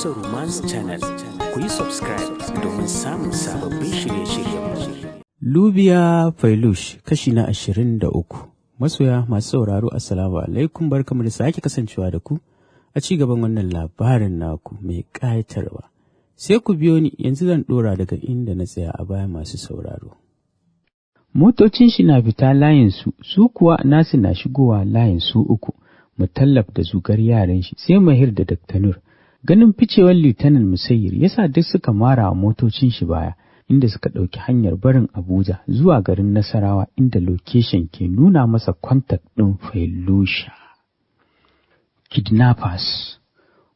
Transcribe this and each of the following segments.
Hausa Romance Channel. Ku yi subscribe domin samun sababbin shirye-shiryenmu. Lubiya Failush kashi na 23. Masoya masu sauraro Assalamu alaikum, barkamu da sake kasancewa da ku a ci gaban wannan labarin naku mai ƙayatarwa. Sai ku biyo ni, yanzu zan ɗora daga inda na tsaya a baya masu sauraro. Motocin shi na fita layinsu, su kuwa nasu na shigowa layin su uku, Mutallab da zugar yaran shi, sai Mahir da Dr. Nur. Ganin ficewar Lieutenant Musayyir yasa duk suka mara wa motocin shi baya, inda suka ɗauki hanyar barin Abuja zuwa garin Nasarawa, inda location ke nuna masa contact ɗin Failusha. Kidnappers.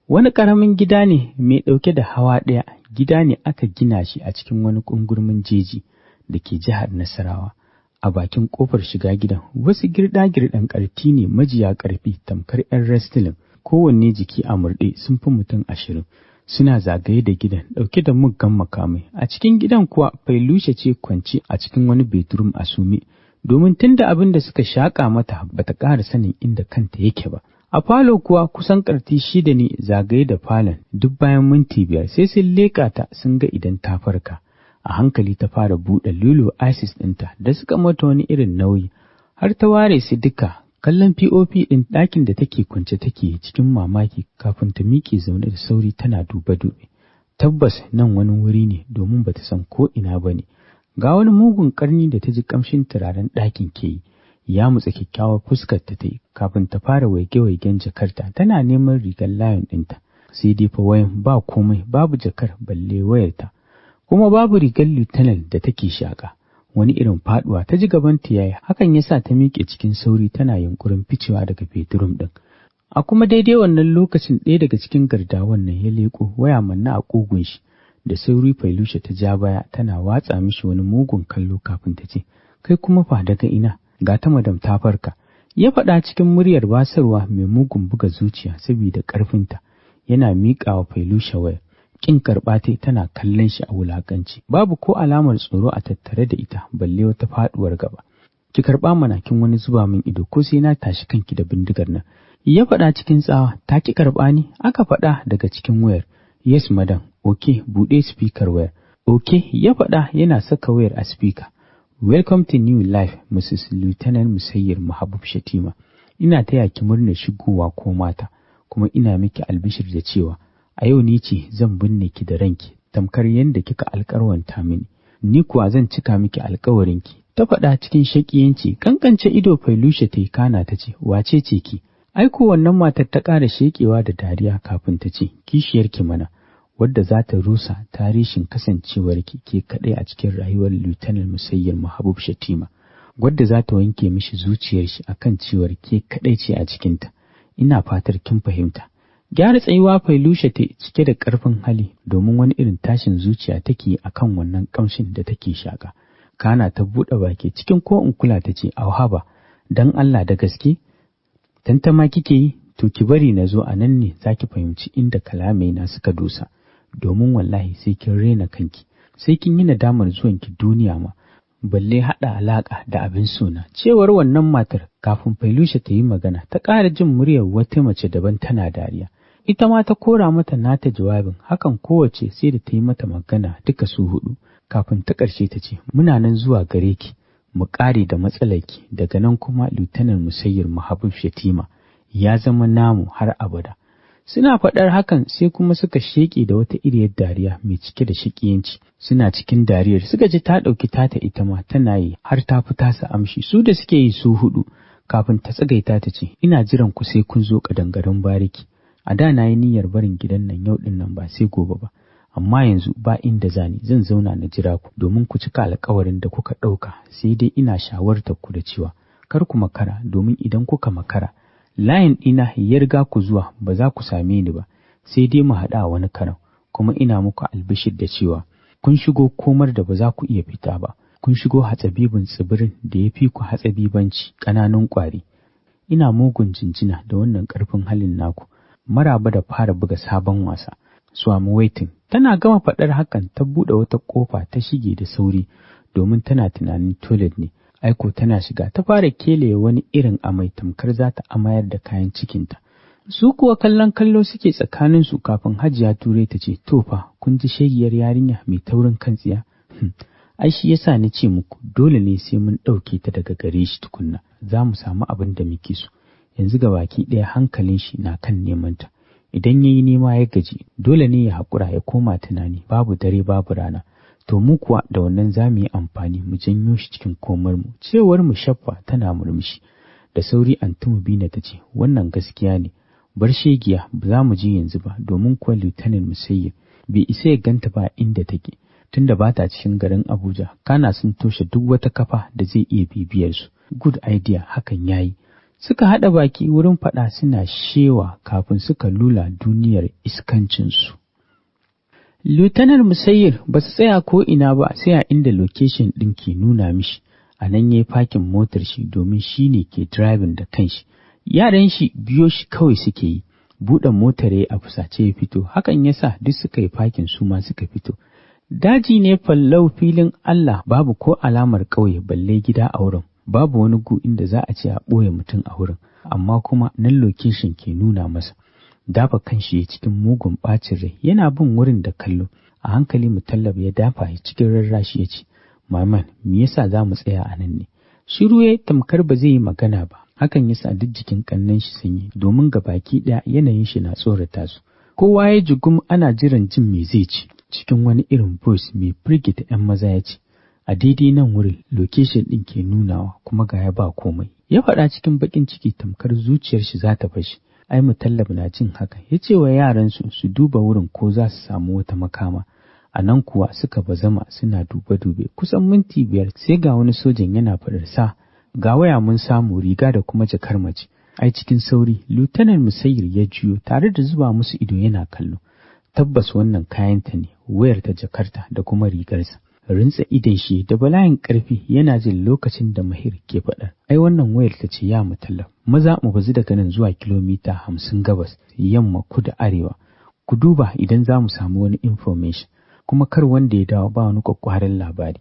Wani ƙaramin gida ne mai ɗauke da hawa ɗaya, gida ne aka gina shi a cikin wani ƙungurmin jeji da ke jihar Nasarawa. A bakin ƙofar shiga gidan, wasu girɗa-girɗan ƙarti ne majiya ƙarfi tamkar 'yan wrestling, kowanne jiki a murɗe sun fi mutum 20. Suna zagaye da gidan ɗauke da muggan makamai. A cikin gidan kuwa Failusha ce kwance a cikin wani bedroom a sume, domin tunda abin da suka shaƙa mata bata ƙara sanin inda kanta yake ba. A falo kuwa kusan ƙarti 6 ne zagaye da falon, duk bayan minti 5 sai sun leƙa ta sun ga idan ta farka. A hankali ta fara buɗe lulu ISIS ɗinta da suka mata wani irin nauyi, har ta ware su duka. Kallon POP ɗin ɗakin da take kwance take cikin mamaki kafin ta miƙe zaune da sauri tana dube-dube. Tabbas nan wani wuri ne, domin bata san ko ina bane. Ga wani mugun ƙarni da ta ji ƙamshin turaren ɗakin ke yi, ya mutsa kyakkyawar fuskar ta yi kafin ta fara waige-waigen jakarta tana neman rigar layin ɗinta. Sai dai fa wayan ba komai, babu jakar balle wayarta, kuma babu rigar lieutenant da take shaƙa. Wani irin faduwa ta ji gaban ta yayi, hakan yasa ta miƙe cikin sauri tana yunkurin ficewa daga bedroom ɗin. A kuma daidai wannan lokacin ɗaya daga cikin gardawan nan ya leko, waya manna a ƙugun shi. Da sauri Failusha ta ja baya tana watsa mishi wani mugun kallo kafin ta ce, "Kai kuma fa daga ina? Ga ta madam ta farka." Ya faɗa cikin muryar basarwa mai mugun buga zuciya saboda ƙarfinta. Yana miƙawa Failusha waya. Kin karɓa tana kallon shi a wulakanci, babu ko alamar tsoro a tattare da ita balle wata faduwar gaba. "Ki karɓa mana, kin wani zuba min ido ko sai na tashi kanki da bindigar nan." Ya faɗa cikin tsawa. "Ta ki karɓa ni?" aka faɗa daga cikin wayar. "Yes madam." "Okay, buɗe speaker wayar." "Okay," ya faɗa yana saka wayar a speaker. "Welcome to new life, Mrs. Lieutenant Musayyir Mahabub Shatima. Ina taya ki murnar shigowa ko mata, kuma ina miki albishir da cewa a yau ni ce zan binne ki da ranki tamkar yadda kika alƙarwanta mini. Ni kuwa zan cika miki alƙawarinki." Ta faɗa cikin shakiyanci. Kankance ido Failusha ta yi kana ta ce, "Wace ce ki?" Aiko wannan matar ta ƙara shekewa da dariya kafin ta ce, "Kishiyarki mana, wadda za ta rusa tarihin kasancewarki ke kaɗai a cikin rayuwar Lieutenant Musayyir Mahabub Shatima, wadda za ta wanke mishi zuciyar shi akan cewar ke kaɗai ce a cikinta. Ina fatar kin fahimta." Gyara tsayuwa Failusha ta cike da ƙarfin hali, domin wani irin tashin zuciya take a kan wannan ƙamshin da take shaƙa. Kana ta buɗe baki cikin ko in kula ta ce, "Auhaba, don Allah da gaske? Tantama kike yi? To ki bari na zo, a nan ne za ki fahimci inda kalamai na suka dosa, domin wallahi sai kin rena kanki, sai kin yi nadamar zuwanki duniya ma, balle haɗa alaƙa da abin sona." Cewar wannan matar kafin Failusha ta yi magana, ta ƙara jin muryar wata mace daban tana dariya. Ita ma ta kora mata nata jawabin, hakan kowace sai da ta yi mata magana duka su 4, kafin ta ƙarshe ta ce, "Muna nan zuwa gare ki, mu ƙare da matsalarki, daga nan kuma Lieutenant Musayyir Mahabub Shatima ya zama namu har abada." Suna faɗar hakan sai kuma suka sheƙe da wata iriyar dariya mai cike da shaƙiyanci. Suna cikin dariyar suka ji ta ɗauki tata ita ma tana yi, har ta fi tasa amshi. Su da suke yi su 4, kafin ta tsagaita ta ce, "Ina jiran ku sai kun zo ƙadangaren bariki. A da na yi niyyar barin gidan nan yau ɗin nan ba sai gobe ba, amma yanzu ba inda zani, zan zauna na jira ku domin ku cika alƙawarin da kuka ɗauka. Sai dai ina shawartar ku da cewa kar ku makara, domin idan kuka makara layin ɗina ya riga ku zuwa ba za ku same ni ba, sai dai mu haɗa a wani karan. Kuma ina muku albishir da cewa kun shigo komar da ba za ku iya fita ba, kun shigo hatsabibin tsibirin da ya fi ku hatsabibanci ƙananan ƙwari. Ina mugun jinjina da wannan ƙarfin halin naku. Maraba da fara buga sabon wasa. So I'm waiting." Tana gama faɗar hakan ta buɗe wata ƙofa ta shige da sauri, domin tana tunanin toilet ne. Aiko tana shiga ta fara kele wani irin amai tamkar za ta amayar da kayan cikinta. Su kuwa kallon kallo suke tsakaninsu kafin Hajiya Turai ta ce, to fa, kun ji shegiyar yarinya mai taurin kan tsiya? Ai shi yasa ni ce muku dole ne sai mun ɗauke ta daga gare shi tukunna, za mu samu abin da muke so. Yanzu ga baki ɗaya hankalin shi na kan neman ta. Idan ya yi nema ya gaji, dole ne ya haƙura ya koma tunani babu dare babu rana. To mu kuwa da wannan za mu yi amfani mu janyo shi cikin komarmu. Cewar mu Shaffa tana murmushi. Da sauri Antumu Bina ta ce, wannan gaskiya ne. Bar shegiya ba za mu je yanzu ba, domin kuwa Lieutenant Musayyib bai isa ya ganta ba inda take, tunda ba ta cikin garin Abuja, kana sun toshe duk wata kafa da zai iya bibiyar su. Good idea, hakan yayi. Suka haɗa baki wurin faɗa suna shewa kafin suka lula duniyar iskancinsu. Lieutenant Musayyib ba su tsaya ko ina ba sai a inda location ɗin ke nuna mishi. A nan ya yi fakin motar shi domin shi ne ke driving da kanshi. Yaran shi biyo shi kawai suke yi. Buɗe motar ya a fusace ya fito, hakan ya sa duk suka yi fakin su ma suka fito. Daji ne fallau filin Allah, babu ko alamar ƙauye balle gida a wurin. Babu wani gu inda za a ce a ɓoye mutum a wurin, amma kuma nan location ke nuna masa. Dafa kanshi ya cikin mugun ɓacin rai, yana bin wurin da kallo. A hankali Mutallab ya dafa shi cikin rarrashi ya ce, Maman, me yasa za mu tsaya a nan ne? Shiru ya tamkar ba zai yi magana ba, hakan yasa duk jikin kannan shi sanyi, domin ga baki ɗaya yanayin shi na tsorata su. Kowa ya jigum ana jiran jin me zai ci. Cikin wani irin voice mai firgita 'yan maza ya ce, a daidai nan wurin location ɗin ke nunawa kuma ga ya ba komai. Ya faɗa cikin baƙin ciki tamkar zuciyar shi za ta fashi. Ai Mutallab na jin haka, ya ce wa yaransu su duba wurin ko za su samu wata makama. A nan kuwa suka bazama suna dube-dube kusan minti 5 sai ga wani sojan yana faɗar sa, ga waya mun samu, riga da kuma jakar mace. Ai cikin sauri Lieutenant Musayyib ya juyo tare da zuba musu ido yana kallo. Tabbas wannan kayanta ne, wayar ta, jakarta da kuma rigarsa. Rintsa idon shi da bala'in ƙarfi yana jin lokacin da Mahir ke faɗar, ai wannan wayar ta ce ya Mutallab, maza mu bazu daga nan zuwa kilomita 50 gabas, yamma, kudu, arewa. Ku duba idan za mu samu wani information, kuma kar wanda ya dawo ba wani kwakwaran labari.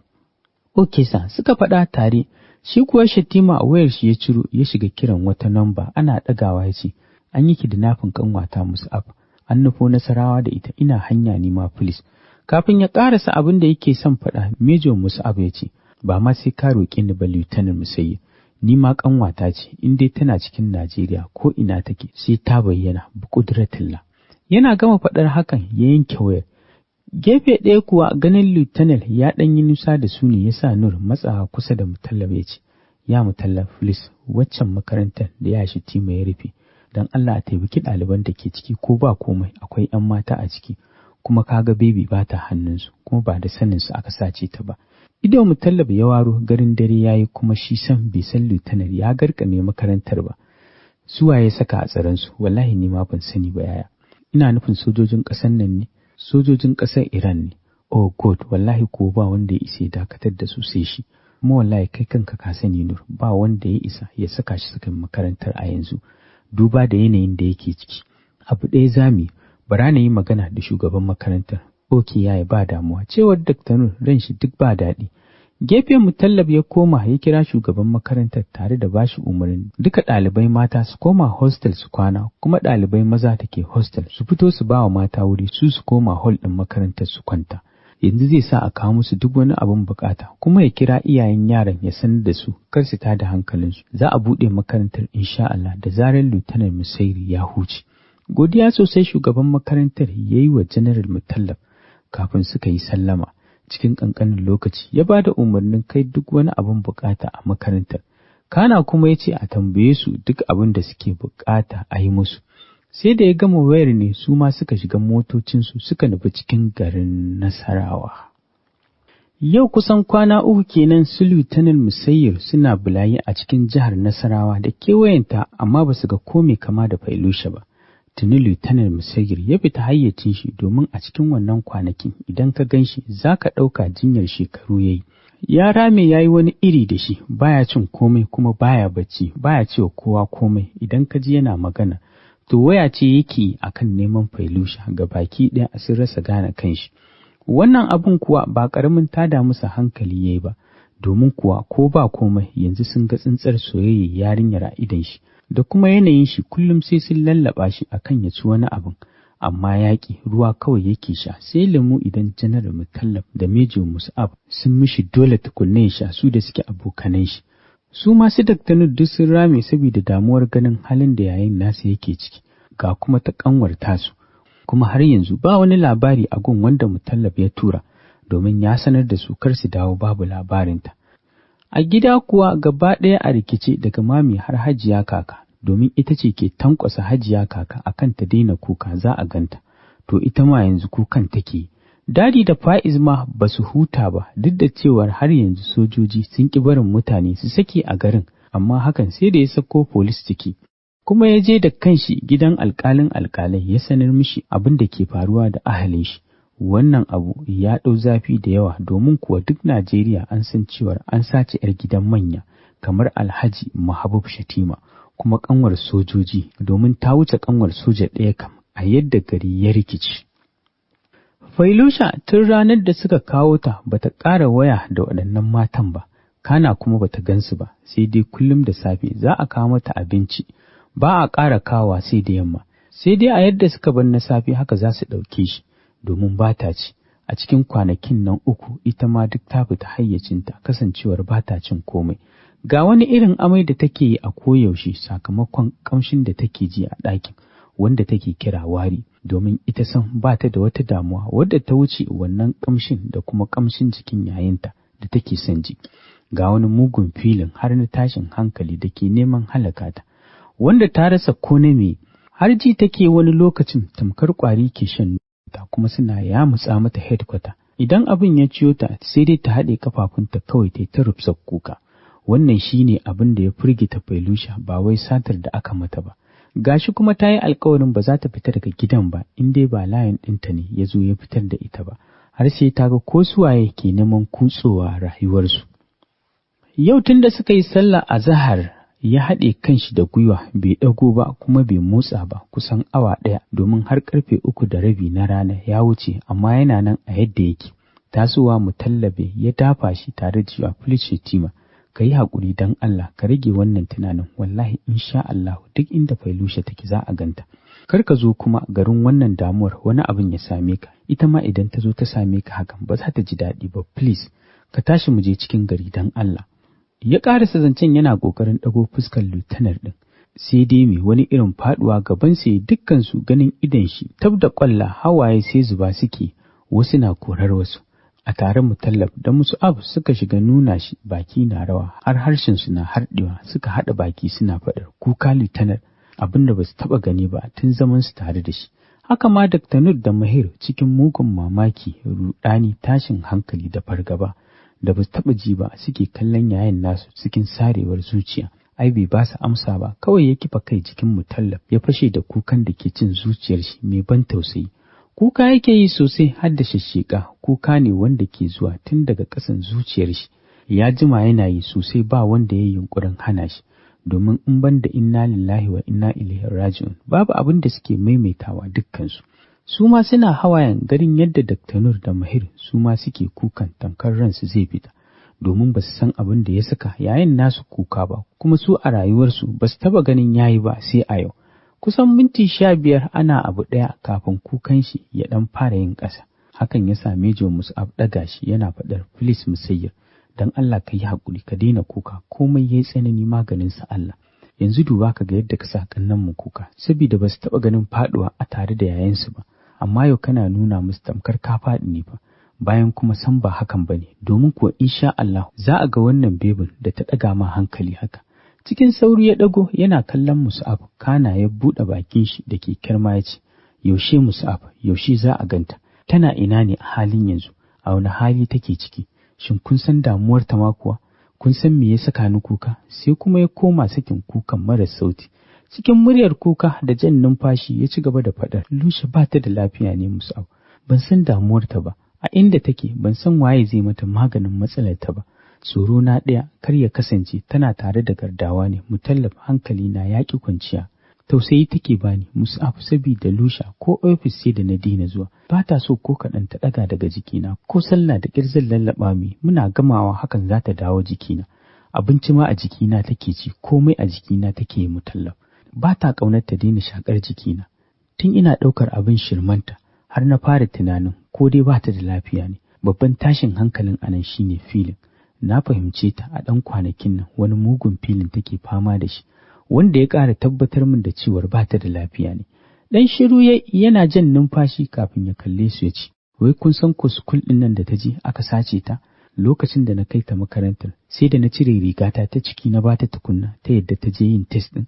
Ok sa, suka faɗa tare. Shi kuwa Shatima a wayar shi ya ciro ya shiga kiran wata namba, ana ɗagawa ya ce, an yi kidnapping kanwata Mus'ab, an nufo Nasarawa da ita, ina hanya ne ma police. Kafin ya ƙarasa abin da yake son faɗa, Major Mus'ab ya ce, ba ma sai ka roƙe ni ba Lieutenant Musayyib, ni ma ƙanwata ce, in dai tana cikin Najeriya ko ina take sai ta bayyana bi ƙudratillah. Yana gama faɗar hakan ya yanke wayar. Gefe ɗaya kuwa ganin Lieutenant ya ɗan yi nusa da su ne ya sa Nur matsawa kusa da Mutallab ya ce, ya Mutallab please, waccan makarantar da ya shi tima ya rufe, don Allah a taimaki ɗaliban da ke ciki ko ba komai akwai 'yan mata a ciki. Kuma kaga baby ba ta hannunsu, kuma ba da saninsu aka sace ta ba. Ido Mutallab ya waro, garin dare yayi kuma shi san bai san Lieutenant ya garkame makarantar ba. Suwa ya saka a tsaronsu, wallahi ni ma ban sani ba yaya. Ina nufin sojojin ƙasar nan ne, sojojin ƙasar Iran ne. Oh God, wallahi ko ba wanda ya isa ya dakatar da su sai shi. Kuma wallahi kai kanka ka sani Nur, ba wanda ya isa ya saka shi cikin makarantar a yanzu. Duba da yanayin da yake ciki. Abu ɗaya zami, bara na yi magana da shugaban makarantar. Oke yayi ba damuwa, cewar Dr. Nur ran shi duk ba daɗi. Gefen Mutallab ya koma ya kira shugaban makarantar tare da bashi umarni duka ɗalibai mata su koma hostel su kwana, kuma ɗalibai maza da ke hostel su fito su ba wa mata wuri su koma hall ɗin makarantar su kwanta. Yanzu zai sa a kawo musu duk wani abin bukata, kuma ya kira iyayen yaran ya sanar da su kar su tada hankalinsu. Za a buɗe makarantar insha Allah da zarar Lieutenant Musayyib ya huce. Godiya sosai shugaban makarantar ya yi wa General Mutallab kafin suka yi sallama. Cikin ƙanƙanin lokaci ya ba da umarnin kai duk wani abin bukata a makarantar. Kana kuma ya ce a tambaye su duk abin da suke bukata a yi musu. Sai da ya gama wayar ne su ma suka shiga motocinsu suka nufi cikin garin Nasarawa. Yau kusan kwana 3 kenan su Lieutenant Musayyib suna bulayi a cikin jihar Nasarawa da kewayenta, amma ba su ga kome kama da Failusha ba. Tuni Lieutenant Musayyib ya fita hayyacin shi, domin a cikin wannan kwanakin idan ka gan shi za ka ɗauka jinyar shekaru ya yi. Ya rame ya yi wani iri da shi, baya cin komai kuma baya bacci, baya cewa kowa komai. Idan ka ji yana magana, to waya ce yake a kan neman Failusha, ga baki ɗaya a sun rasa gane kanshi. Wannan abun kuwa ba ƙaramin tada musu hankali ya yi ba, domin kuwa ko ba komai yanzu sun ga tsintsar soyayya yarinyar a idon shi. da kuma yanayin shi kullum sai sun lallaba shi akan ya ci wani abin, amma yaƙi ruwa kawai yake sha, sai lemu idan Janar Mutallab da Mejo Mus'ab sun mishi dole tukunna ya sha, su da suke abokanan shi. Su masu Dr. Nur duk sun rame saboda damuwar ganin halin da yayin nasa yake ciki, ga kuma ta kanwar tasu, kuma har yanzu ba wani labari a gun wanda Mutallab ya tura domin ya sanar da su kar su dawo babu labarinta. A gida kuwa gaba ɗaya a rikice daga mami har Hajiya Kaka, domin ita ce ke tankwasa Hajiya Kaka akan ta daina kuka za a ganta, to ita ma yanzu kukan take. Dadi da Fa'iz ma ba su huta ba, duk da cewar har yanzu sojoji sun ƙi barin mutane su sake a garin, amma hakan sai da ya sako polis ciki. Kuma ya je da kanshi gidan alƙalin alƙalai ya sanar mishi abin da ke faruwa da ahalin shi. Wannan abu ya ɗau zafi da yawa, domin kuwa duk Najeriya an san cewar an sace 'yar gidan manya kamar Alhaji Mahabub Shatima, kuma ƙanwar sojoji, domin ta wuce ƙanwar soja ɗaya kam a yadda gari ya rikici. Failusha tun ranar da suka kawo ta bata ƙara waya da waɗannan matan ba, kana kuma bata gansu ba, sai dai kullum da safe za a kawo mata abinci, ba a ƙara kawa sai da yamma, sai dai a yadda suka bar na safe haka za su ɗauke shi, domin ba ta ci. A cikin kwanakin nan 3 ita ma duk ta fita hayyacinta, kasancewar ba ta cin komai. Ga wani irin amai da take yi a koyaushe sakamakon ƙamshin da take ji a ɗakin, wanda take kira wari, domin ita san ba ta da wata damuwa wadda ta wuce wannan ƙamshin da kuma ƙamshin jikin yayinta da take son ji. Ga wani mugun filin har na tashin hankali da ke neman halaka ta, wanda ta rasa ko na me, har ji take wani lokacin tamkar ƙwari ke shan ta, kuma suna yamutsa mata headquarter. Idan abin ya ciyo ta sai dai ta haɗe kafafunta kawai ta rufsa kuka. Wannan shine abin da ya firgita Failusha, ba wai satar da aka mata ba. Gashi kuma ta yi alkawarin ba za ta fita daga gidan ba in dai ba layin ɗinta ne ya zo ya fitar da ita ba, har sai ta ga ko suwaye ke neman kutsowa rayuwarsu. Yau tun da suka yi sallah azahar ya haɗe kanshi da gwiwa, bai ɗago ba kuma bai motsa ba kusan awa ɗaya, domin har ƙarfe 3:30 na rana ya wuce, amma yana nan a yadda yake. Tasowa Mutallabe ya dafa shi tare da cewa Shatima, ka yi haƙuri don Allah, ka rage wannan tunanin, wallahi insha Allah duk inda Failusha take za a ganta. Kar ka zo kuma garin wannan damuwar wani abin ya same ka, ita ma idan ta zo ta same ka hakan ba za ta ji daɗi ba, please ka tashi mu je cikin gari don Allah. Ya ƙarasa zancen yana ƙoƙarin ɗago fuskar lieutenant ɗin, sai dai mai wani irin faɗuwa gaban sa dukkansu ganin idon shi tab da ƙwalla, hawaye sai zuba suke, wasu na korar wasu. A taron Mutallab da Mus'ab suka shiga nuna shi, baki na rawa har harshen su na harɗewa, suka haɗa baki suna faɗar kuka lieutenant, abin da ba su taɓa gani ba tun zaman su tare da shi. Haka ma Dr. Nur da Mahir cikin mugun mamaki, ruɗani, tashin hankali da fargaba da ba su taɓa ji ba suke kallon yayin nasu cikin sarewar zuciya. Ai bai ba su amsa ba, kawai ya kifa kai cikin Mutallab ya fashe da kukan da ke cin zuciyar shi mai ban tausayi. Kuka yake yi sosai har da shashsheka, kuka ne wanda ke zuwa tun daga ƙasan zuciyar shi. Ya jima yana yi sosai, ba wanda ya yi yunƙurin hana shi, domin in ban da inna lillahi wa inna ilaihi raji'un babu abin da suke maimaitawa dukkansu. Su ma suna hawayen garin yadda Dr. Nur da Mahir su ma suke kukan tamkar ransu zai fita, domin ba su san abin da ya saka yayin nasu kuka ba, kuma su a rayuwarsu ba su taɓa ganin yayi ba sai a yau. Kusan minti 15 ana abu ɗaya kafin kukan shi ya ɗan fara yin ƙasa. Hakan ya sa Mejo Mus'ab ɗaga shi yana faɗar, "Please Musayyir, don Allah ka yi haƙuri ka daina kuka, komai ya yi tsanani maganinsa Allah. Yanzu duba ka ga yadda ka sa ƙannan mu kuka, saboda ba su taɓa ganin faɗuwa a tare da yayansu ba, amma yau kana nuna musu tamkar ka faɗi ne fa, bayan kuma san ba hakan ba ne, domin kuwa insha Allah za a ga wannan bebin da ta ɗaga ma hankali haka." Cikin sauri ya ɗago yana kallon Mus'ab, kana ya buɗe bakin shi da ke kirma ya ce, "Yaushe Mus'ab, yaushe za a ganta? Tana ina ne a halin yanzu? A wani hali take ciki? Shin kun san damuwar ta ma kuwa? Kun san me ya saka ni kuka?" Sai kuma ya koma sakin kukan marar sauti. Cikin muryar kuka da jan numfashi ya ci gaba da faɗar, "Lusha ba ta da lafiya ne Mus'ab, ban san damuwar ta ba, a inda take ban san waye zai mata maganin matsalar ta ba. Tsoro na ɗaya kar ya kasance tana tare da gardawa ne." Mutallab hankali na yaƙi kwanciya. Tausayi take bani Mus'ab, saboda Lusha ko ofis sai da na daina zuwa, ba ta so ko kaɗan ta ɗaga daga jikina, ko sallah da ƙirzan lallaɓa mi muna gamawa hakan za ta dawo jikina. abinci ma a jikina take ci, komai a jikina take yi Mutallab. Ba ta ƙaunar ta daina shakar jikina. Tun ina ɗaukar abin shirmanta har na fara tunanin ko dai ba ta da lafiya ne. Babban tashin hankalin anan shine filin. Na fahimce ta a ɗan kwanakin nan wani mugun filin take fama da shi, wanda ya ƙara tabbatar min da cewar ba ta da lafiya ne. Ɗan shiru yana jan numfashi kafin ya kalle su ya ce, wai kun san ko sukul ɗin nan da ta je aka sace ta? Lokacin da na kai ta makarantar sai da na cire rigata ta ciki na bata tukunna ta yadda ta je yin test ɗin.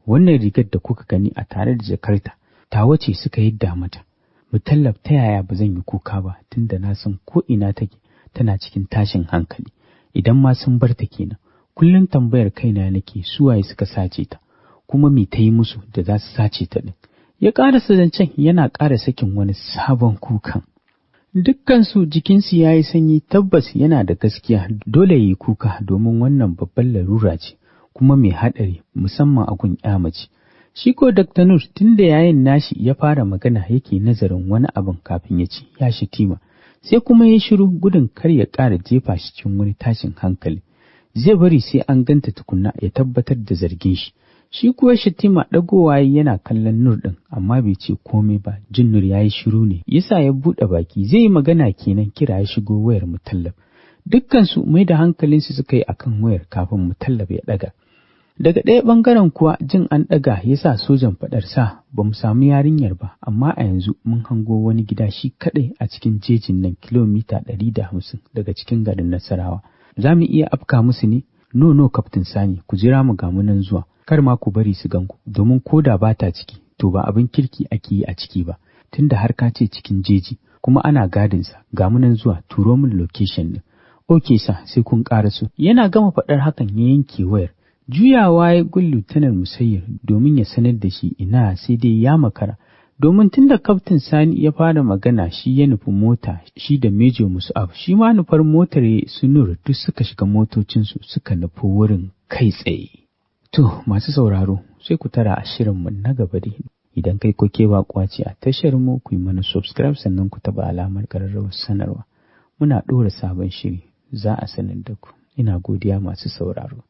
Wannan rigar da kuka gani a tare da jakarta ta wace suka yadda mata. Mutallab ta yaya ba zan yi kuka ba tunda na san ko ina take tana cikin tashin hankali. Idan ma sun bar ta kenan, kullum tambayar kaina nake su waye suka sace ta, kuma me ta yi musu da za su sace ta ɗin. Ya ƙarasa zancen yana ƙara sakin wani sabon kukan. Dukkansu jikinsu ya yi sanyi, tabbas yana da gaskiya, dole yi kuka domin wannan babban larura ce kuma mai haɗari musamman a gun ƴa mace. Shi ko Dr. Nur tun da yayin nashi ya fara magana yake nazarin wani abin kafin ya ce ya Shatima, sai kuma ya shiru gudun kar ya ƙara jefa shi cikin wani tashin hankali. Zai bari sai an ganta tukunna ya tabbatar da zargin shi. Shi kuwa Shatima ɗagowa yana kallon Nur ɗin amma bai ce komai ba. Jin Nur ya yi shiru ne yasa ya buɗe baki zai yi magana kenan kira ya shigo wayar Mutallab. Dukkansu mai da hankalinsu suka yi akan wayar kafin Mutallab ya ɗaga. Daga ɗaya ɓangaren kuwa jin an ɗaga ya sa sojan faɗar sa ba mu samu yarinyar ba, amma a yanzu mun hango wani gida shi kaɗai a cikin jejin nan kilomita 150 daga cikin garin Nasarawa. Za mu iya afka musu ne? No, Kaftin Sani, ku jira mu ga nan zuwa. Kar ma ku bari su ganku, domin ko da ba ta ciki, to ba abin kirki ake yi a ciki ba, tunda har ka ce cikin jeji, kuma ana gadinsa, ga nan zuwa, turo min location ɗin. Oke sa, sai kun ƙaraso. Yana gama faɗar hakan ya yanke wayar. Juyawa ya gun Lieutenant Musayyir domin ya sanar da shi ina sai dai ya makara, domin tunda Kaftin Sani ya fara magana shi ya nufi mota shi da Major Mus'ab, shi ma nufar motar su Nur duk suka shiga motocinsu suka nufi wurin kai tsaye. To, masu sauraro, sai ku tara a shirinmu na gaba dai. Idan kai ko ke baƙuwa ce a tashar mu ku yi mana subscribe sannan ku taɓa alamar ƙararrawar sanarwa. Muna ɗora sabon shiri, za a sanar da ku. Ina godiya masu sauraro.